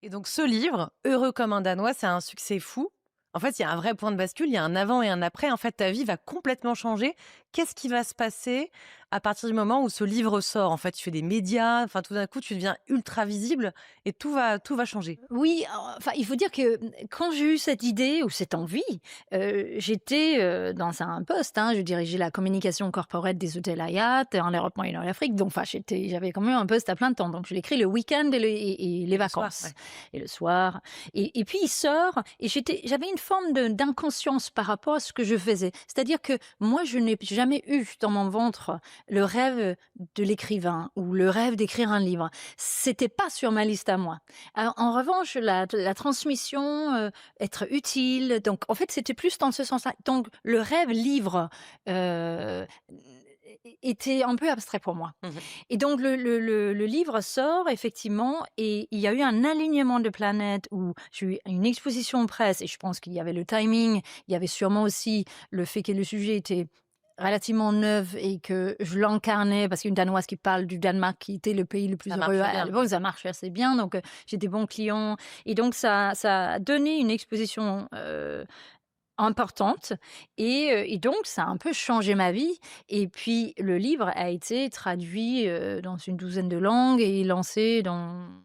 Et donc ce livre, Heureux comme un Danois, c'est un succès fou. En fait, il y a un vrai point de bascule, il y a un avant et un après. En fait, ta vie va complètement changer. Qu'est-ce qui va se passer à partir du moment où ce livre sort? En fait, tu fais des médias, enfin tout d'un coup, tu deviens ultra visible et tout va changer. Oui, enfin, il faut dire que, quand j'ai eu cette idée ou cette envie, j'étais, dans un poste, hein. Je dirigeais la communication corporate des hôtels Hyatt en Europe moyenne et en Afrique, donc enfin, j'avais quand même un poste à plein temps, donc je l'écris le week-end et les Et le soir, vacances ouais. et le soir et puis il sort et j'avais une forme d'inconscience par rapport à ce que je faisais. C'est-à-dire que moi, je n'ai jamais eu dans mon ventre le rêve de l'écrivain ou le rêve d'écrire un livre. C'était pas sur ma liste à moi. Alors, en revanche, la transmission, être utile, donc en fait, c'était plus dans ce sens-là. Donc le rêve livre, heu, était un peu abstrait pour moi Mmh. et donc le livre sort effectivement et il y a eu un alignement de planètes où j'ai eu une exposition presse et je pense qu'il y avait le timing, il y avait sûrement aussi le fait que le sujet était relativement neuf et que je l'incarnais parce qu'une Danoise qui parle du Danemark qui était le pays le plus Ça heureux marche à bien. l'époque, ça marchait assez bien donc j'ai des bons clients et donc ça a donné une exposition, importante et donc ça a un peu changé ma vie et puis le livre a été traduit, dans une douzaine de langues et lancé dans